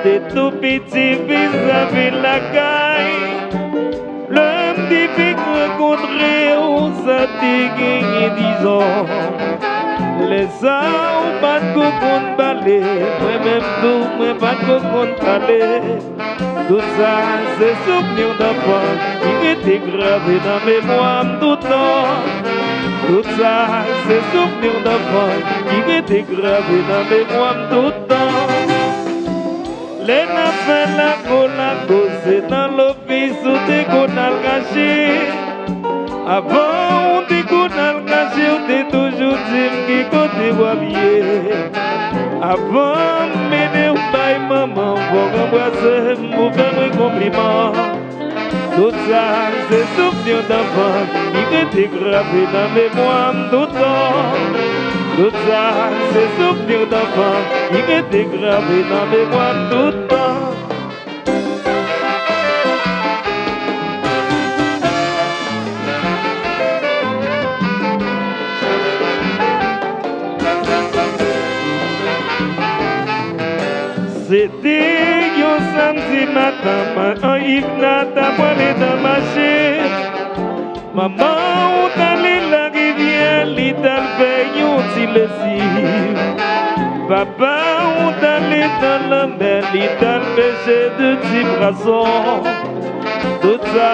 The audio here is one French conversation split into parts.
t'es tout petit vis-à-vis la caille. L'homme dife rencontrer où ça t'est gagné 10 ans. Les ans ou pas de coco de balai, moi-même tout, moi pas de coco de palais. Tout ça, c'est souvenirs d'enfant qui étaient gravés dans mes mémoire tout le temps. Tout ça, c'est souvenirs d'enfant qui étaient gravés dans mes mémoire tout le temps. Les nappes, la cause dans l'office où t'es qu'on a caché. Avant, on t'es qu'on a caché, on t'es toujours dit qui côté voilier. Avant, m'aider ou pas, maman, pour embrasser, pour faire un compliment. Tout ça, c'est souvenirs d'enfant qui étaient gravés dans mes mémoire tout le temps. Tout ça, c'est souvenirs d'enfant qui étaient gravés dans mes mémoire tout le temps. C'était un samedi matin, un Yves à poêler dans ma chair. Maman, on allait la rivière, l'Ital fait un petit lessive. Papa, on allait dans la mer, l'Ital pêchait de petits brassons. Tout ça,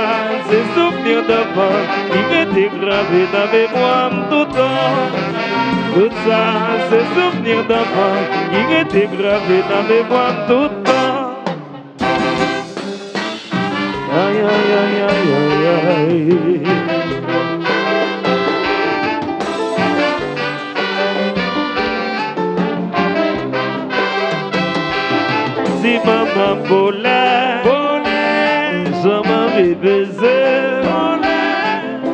c'est souvenirs d'enfant qui étaient gravés dans mes mémoire tout le temps. Tout ça, c'est souvenirs d'enfant qui étaient gravés dans mes mémoire tout le temps. Aïe, aïe, aïe, aïe, aïe, aïe. Si maman volait, je m'en vais baiser.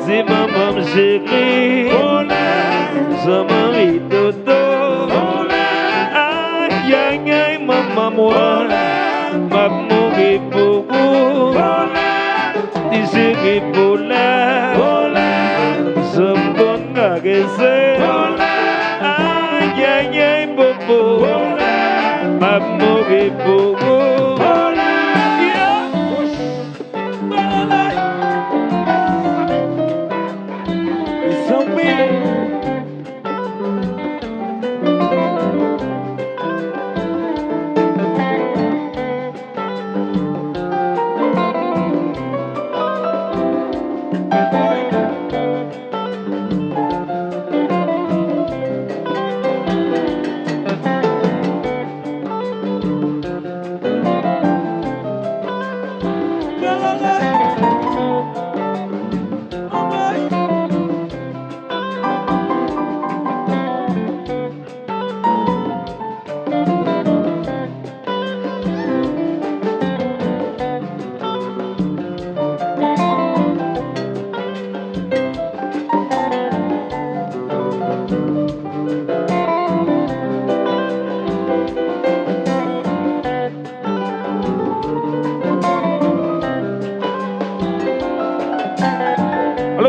Si maman me chérit, je m'en vais dodo. Aïe, aïe, aïe, maman, moi, m'a mouru pour vous. Si chérie volait, je m'en caresser. Aïe, aïe, aïe, bobo, m'a mouru pour vous.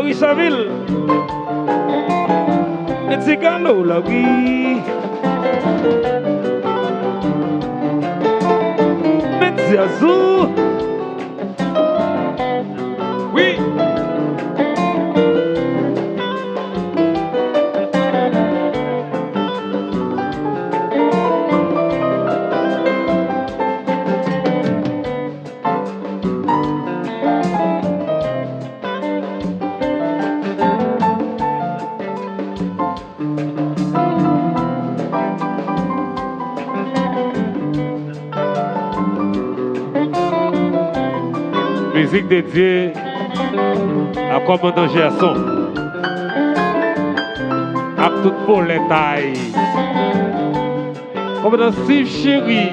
Isaville, et c'est gallo la oui. Mais c'est azul. Oui. Musique dédiée à commandant Gerson, à toute pour les tailles. Commandant Steve Chéri.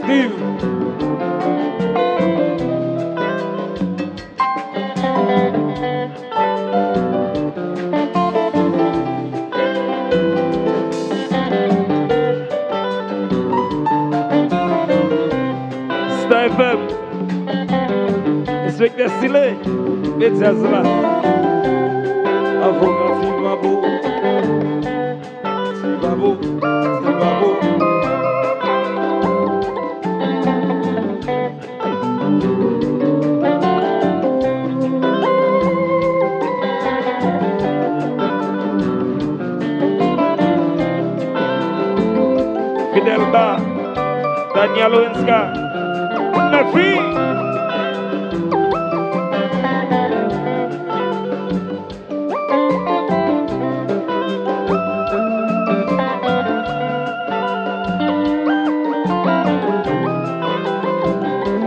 Steve. FM, inspecteur Stylé, médias là, avocat Fyev, bravo, c'est bravo. Fidelba, Daniel Owenska, ma fille.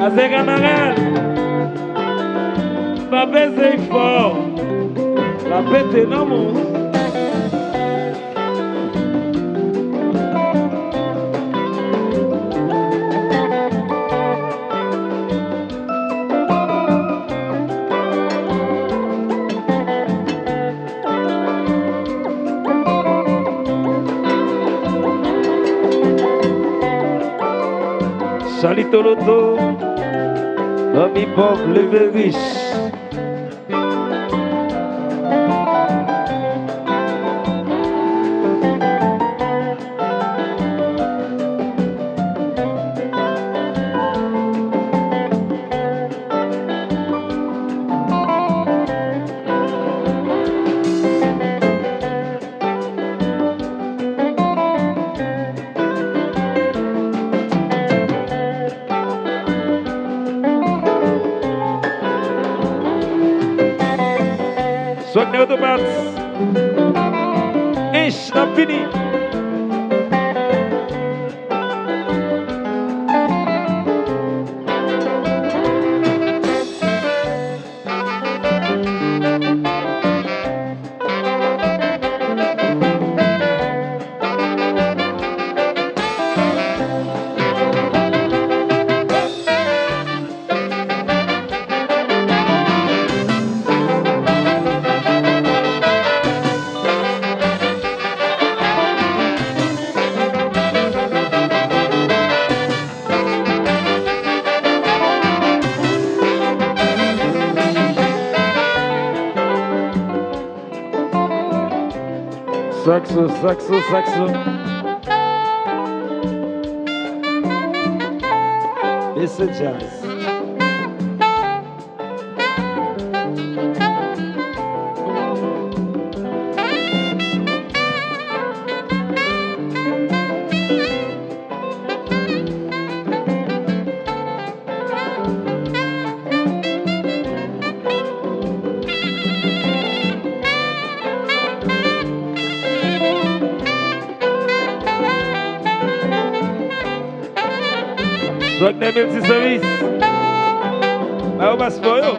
Kazé camarade, pas baiser fort, la pété non mon. Salito loto, ami pauvre, leve riche. Soit que automates, n'a fini. Saxo, saxo, saxo. Et c'est jazz. Soit que n'aime le service. Mais on passe pour eux.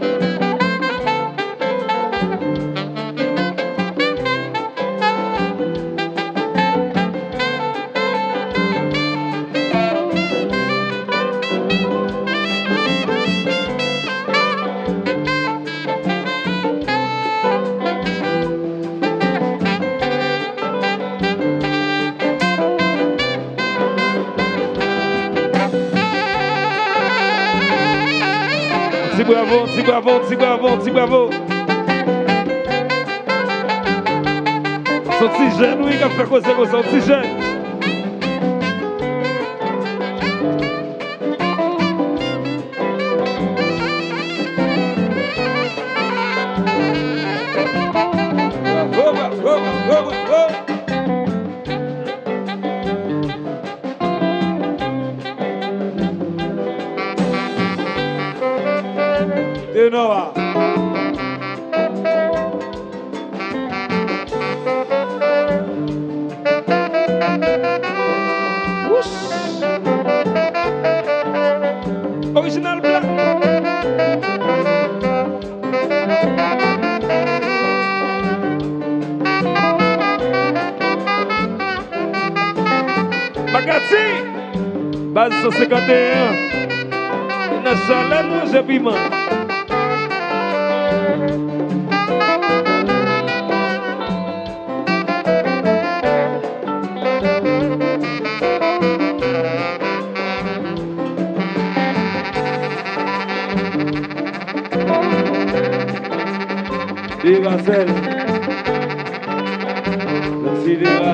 Bravo, si bravo, si bravo, si bravo. Son petit jeune, oui, qui a fait quoi c'est son petit jeune. Bravo, bravo, bravo, bravo. De Noah. Original black. Bagati. Base 151. Il a chaleur, moi j'ai piment. Merci, Léa.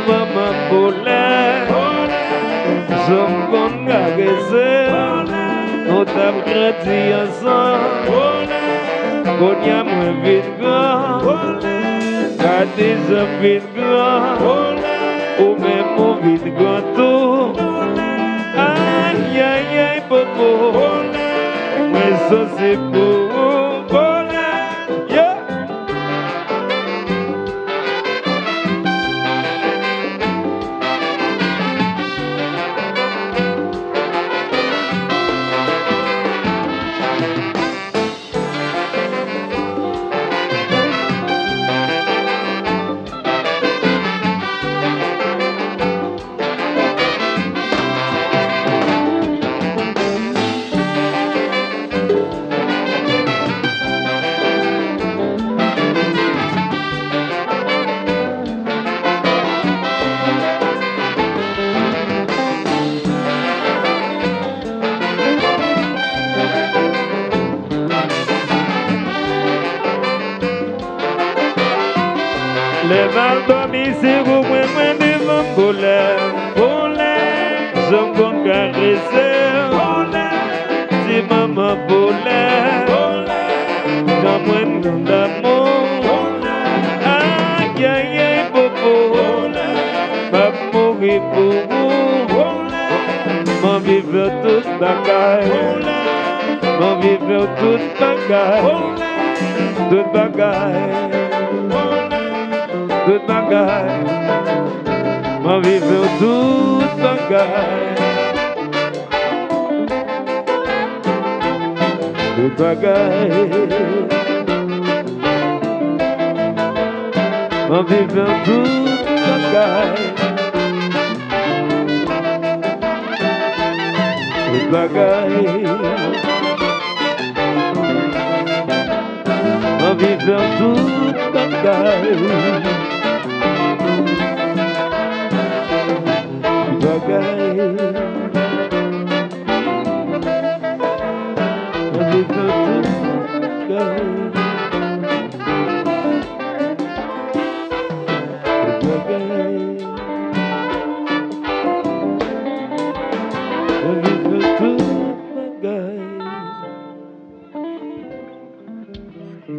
maman polaire, j'aime qu'on caresse, on t'a grandi ensemble, qu'on y a moins vite grand, quand des hommes vite grand, ou même mon vite grand tout. Aïe aïe aïe popo, mais ça c'est pour voler, yeah. Les mal dormis, c'est vous, moi, devant colère. J'aime qu'on caresse. Si maman polaire, quand moi, nous d'amour. Aïe, aïe, aïe, popo. Pas mourir pour vous. M'en vivre toute bagaille. M'en vivre toute bagaille. Toute bagaille. Toute bagaille, m'en vivre toute bagaille, toute bagaille, m'en vivre toute bagaille, toute bagaille, m'en vivre toute bagaille.